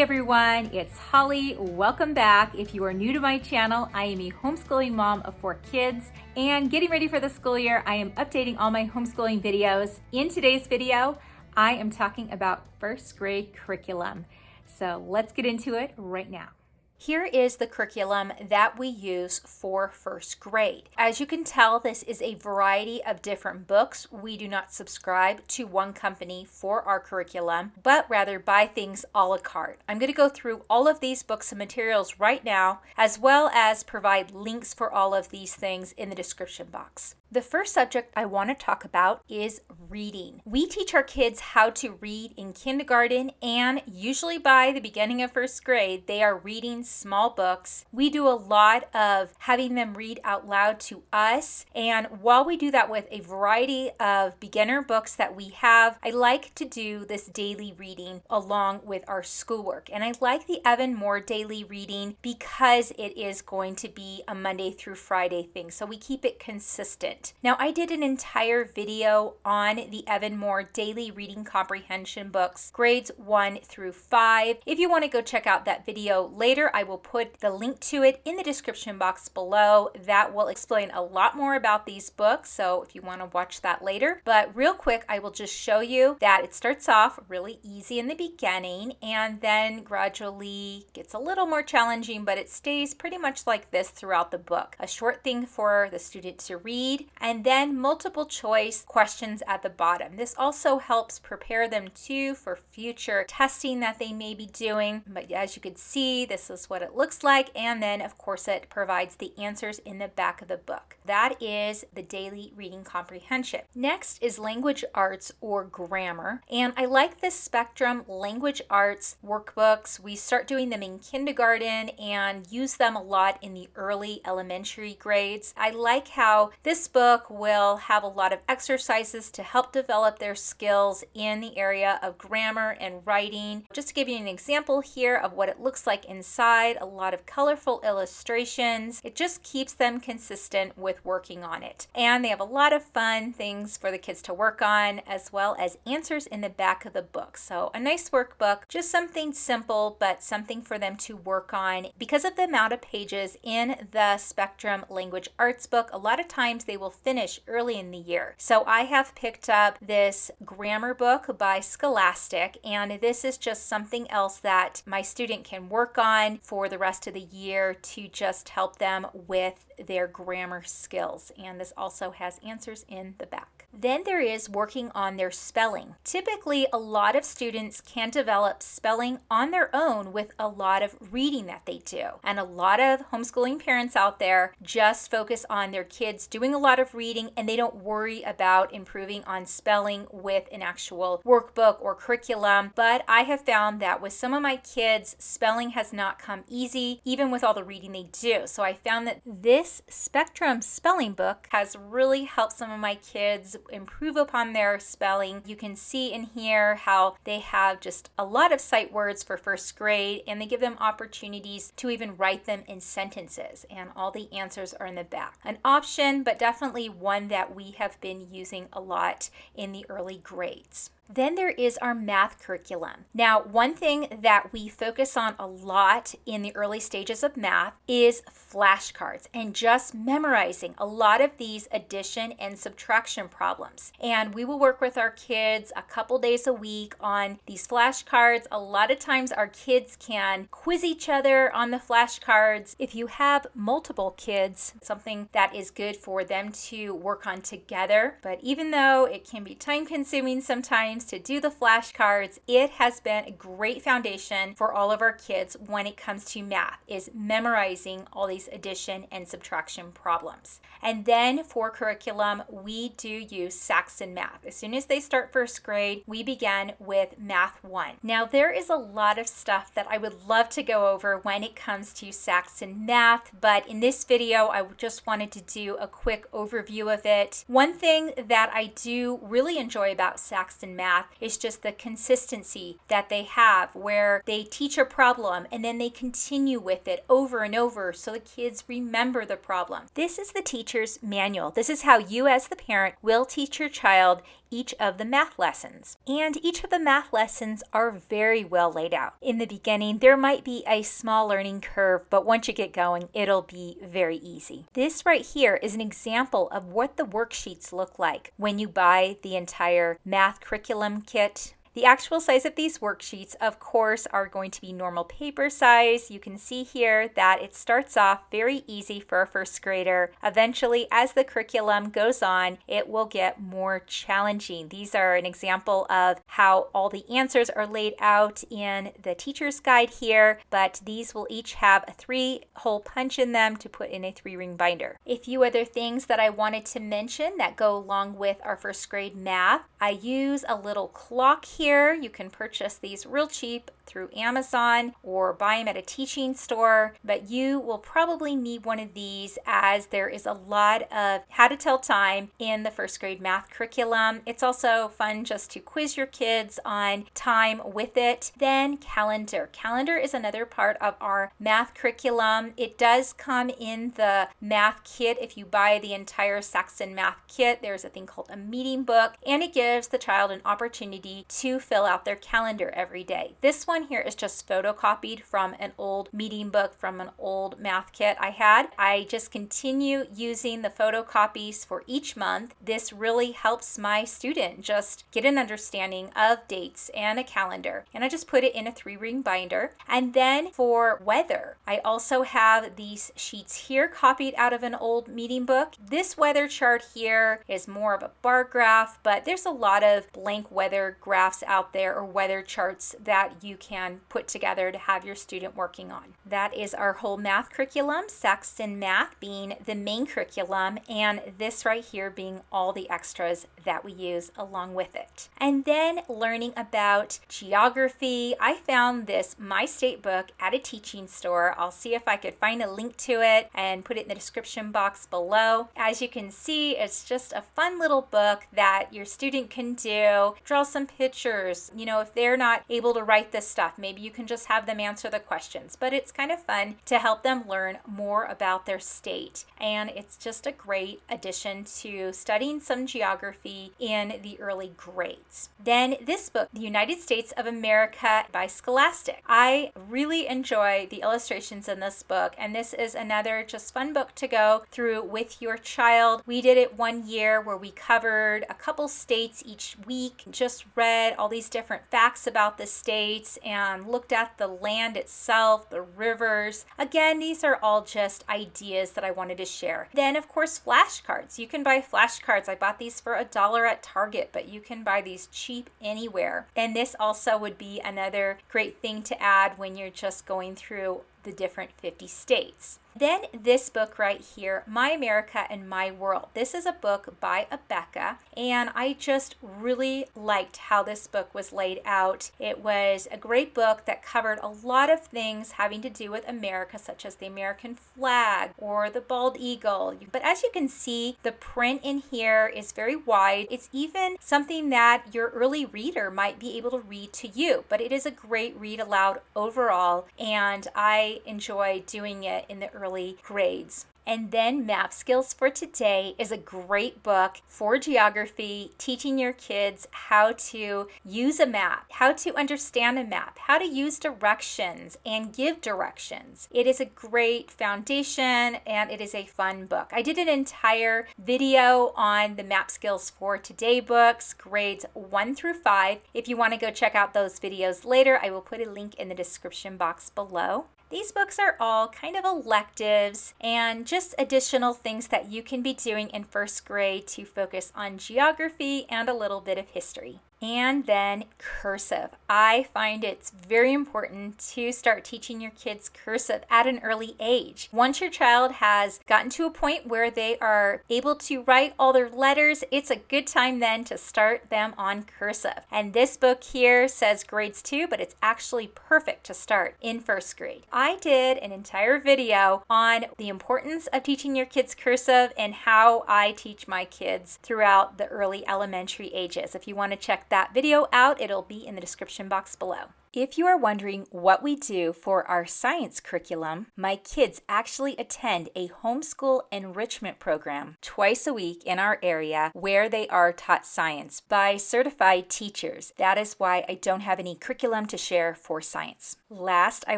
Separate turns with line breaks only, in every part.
everyone, it's Holly. Welcome back. If you are new to my channel, I am a homeschooling mom of 4 kids and getting ready for the school year. I am updating all my homeschooling videos. In today's video, I am talking about first grade curriculum. So let's get into it right now. Here is the curriculum that we use for first grade. As you can tell, this is a variety of different books. We do not subscribe to one company for our curriculum, but rather buy things a la carte. I'm going to go through all of these books and materials right now, as well as provide links for all of these things in the description box. The first subject I want to talk about is reading. We teach our kids how to read in kindergarten, and usually by the beginning of first grade, they are reading small books. We do a lot of having them read out loud to us, and while we do that with a variety of beginner books that we have, I like to do this daily reading along with our schoolwork. And I like the Evan-Moor daily reading because it is going to be a Monday through Friday thing, so we keep it consistent. Now, I did an entire video on the Evan-Moor daily reading comprehension books, grades 1 through 5. If you want to go check out that video later, I will put the link to it in the description box below. That will explain a lot more about these books, so if you want to watch that later. But real quick, I will just show you that it starts off really easy in the beginning and then gradually gets a little more challenging, but it stays pretty much like this throughout the book. A short thing for the student to read, and then multiple choice questions at the bottom. This also helps prepare them too for future testing that they may be doing. But as you can see, this is what it looks like, and then of course it provides the answers in the back of the book. That is the daily reading comprehension. Next is language arts or grammar, and I like this spectrum language arts workbooks. We start doing them in kindergarten and use them a lot in the early elementary grades. I like how this book will have a lot of exercises to help develop their skills in the area of grammar and writing. Just to give you an example here of what it looks like inside, a lot of colorful illustrations. It just keeps them consistent with working on it. And they have a lot of fun things for the kids to work on, as well as answers in the back of the book. So a nice workbook, just something simple, but something for them to work on. Because of the amount of pages in the Spectrum Language Arts book, a lot of times they will finish early in the year. So I have picked up this grammar book by Scholastic, and this is just something else that my student can work on for the rest of the year to just help them with their grammar skills. And this also has answers in the back. Then there is working on their spelling. Typically, a lot of students can develop spelling on their own with a lot of reading that they do. And a lot of homeschooling parents out there just focus on their kids doing a lot of reading, and they don't worry about improving on spelling with an actual workbook or curriculum. But I have found that with some of my kids, spelling has not come easy, even with all the reading they do. So I found that this Spectrum spelling book has really helped some of my kids improve upon their spelling. You can see in here how they have just a lot of sight words for first grade, and they give them opportunities to even write them in sentences, and all the answers are in the back. An option, but definitely one that we have been using a lot in the early grades. Then there is our math curriculum. Now, one thing that we focus on a lot in the early stages of math is flashcards and just memorizing a lot of these addition and subtraction problems. And we will work with our kids a couple days a week on these flashcards. A lot of times our kids can quiz each other on the flashcards. If you have multiple kids, it's something that is good for them to work on together. But even though it can be time consuming sometimes to do the flashcards, it has been a great foundation for all of our kids when it comes to math, is memorizing all these addition and subtraction problems. And then for curriculum, we do use Saxon Math. As soon as they start first grade, we begin with Math 1. Now, there is a lot of stuff that I would love to go over when it comes to Saxon Math, but in this video, I just wanted to do a quick overview of it. One thing that I do really enjoy about Saxon Math is just the consistency that they have, where they teach a problem and then they continue with it over and over so the kids remember the problem. This is the teacher's manual. This is how you as the parent will teach your child each of the math lessons. And each of the math lessons are very well laid out. In the beginning, there might be a small learning curve, but once you get going, it'll be very easy. This right here is an example of what the worksheets look like when you buy the entire math curriculum kit. The actual size of these worksheets, of course, are going to be normal paper size. You can see here that it starts off very easy for a first grader. Eventually, as the curriculum goes on, it will get more challenging. These are an example of how all the answers are laid out in the teacher's guide here, but these will each have a 3-hole punch in them to put in a 3-ring binder. A few other things that I wanted to mention that go along with our first grade math. I use a little clock here. You can purchase these real cheap through Amazon or buy them at a teaching store, but you will probably need one of these as there is a lot of how to tell time in the first grade math curriculum. It's also fun just to quiz your kids on time with it. Then calendar. Calendar is another part of our math curriculum. It does come in the math kit. If you buy the entire Saxon Math kit, there's a thing called a meeting book, and it gives the child an opportunity to fill out their calendar every day. This one here is just photocopied from an old meeting book from an old math kit I had. I just continue using the photocopies for each month. This really helps my student just get an understanding of dates and a calendar. And I just put it in a 3-ring binder. And then for weather, I also have these sheets here copied out of an old meeting book. This weather chart here is more of a bar graph, but there's a lot of blank weather graphs out there or weather charts that you can put together to have your student working on. That is our whole math curriculum, Saxon Math being the main curriculum, and this right here being all the extras that we use along with it. And then learning about geography. I found this My State book at a teaching store. I'll see if I could find a link to it and put it in the description box below. As you can see, it's just a fun little book that your student can do. Draw some pictures. You know, if they're not able to write this stuff, maybe you can just have them answer the questions. But it's kind of fun to help them learn more about their state. And it's just a great addition to studying some geography in the early grades. Then this book, The United States of America by Scholastic. I really enjoy the illustrations in this book, and this is another just fun book to go through with your child. We did it one year where we covered a couple states each week, just read all these different facts about the states and looked at the land itself, the rivers. Again, these are all just ideas that I wanted to share. Then, of course, flashcards. You can buy flashcards. I bought these for $1 at Target, but you can buy these cheap anywhere. And this also would be another great thing to add when you're just going through the different 50 states. Then this book right here, My America and My World. This is a book by Abeka, and I just really liked how this book was laid out. It was a great book that covered a lot of things having to do with America, such as the American flag or the bald eagle. But as you can see, the print in here is very wide. It's even something that your early reader might be able to read to you, but it is a great read aloud overall, and I enjoy doing it in the early grades. And then Map Skills for Today is a great book for geography, teaching your kids how to use a map, how to understand a map, how to use directions and give directions. It is a great foundation and it is a fun book. I did an entire video on the Map Skills for Today books, grades 1 through 5. If you want to go check out those videos later, I will put a link in the description box below. These books are all kind of electives and just additional things that you can be doing in first grade to focus on geography and a little bit of history. And then cursive. I find it's very important to start teaching your kids cursive at an early age. Once your child has gotten to a point where they are able to write all their letters, it's a good time then to start them on cursive. And this book here says grades 2, but it's actually perfect to start in first grade. I did an entire video on the importance of teaching your kids cursive and how I teach my kids throughout the early elementary ages. If you want to check that video out, it'll be in the description box below. If you are wondering what we do for our science curriculum, my kids actually attend a homeschool enrichment program twice a week in our area where they are taught science by certified teachers. That is why I don't have any curriculum to share for science. Last, I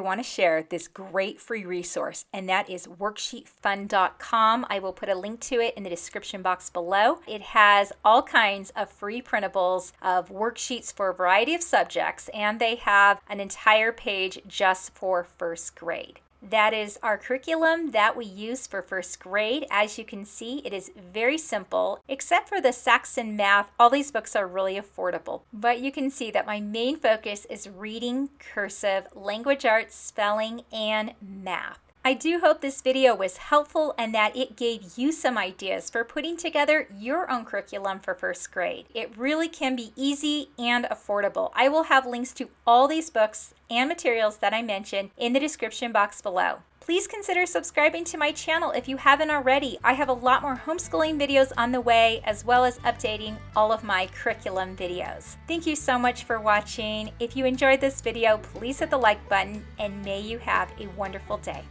want to share this great free resource, and that is worksheetfun.com. I will put a link to it in the description box below. It has all kinds of free printables of worksheets for a variety of subjects, and they have an entire page just for first grade. That is our curriculum that we use for first grade. As you can see, it is very simple, except for the Saxon Math. All these books are really affordable, but you can see that my main focus is reading, cursive, language arts, spelling, and math. I do hope this video was helpful and that it gave you some ideas for putting together your own curriculum for first grade. It really can be easy and affordable. I will have links to all these books and materials that I mentioned in the description box below. Please consider subscribing to my channel if you haven't already. I have a lot more homeschooling videos on the way, as well as updating all of my curriculum videos. Thank you so much for watching. If you enjoyed this video, please hit the like button, and may you have a wonderful day.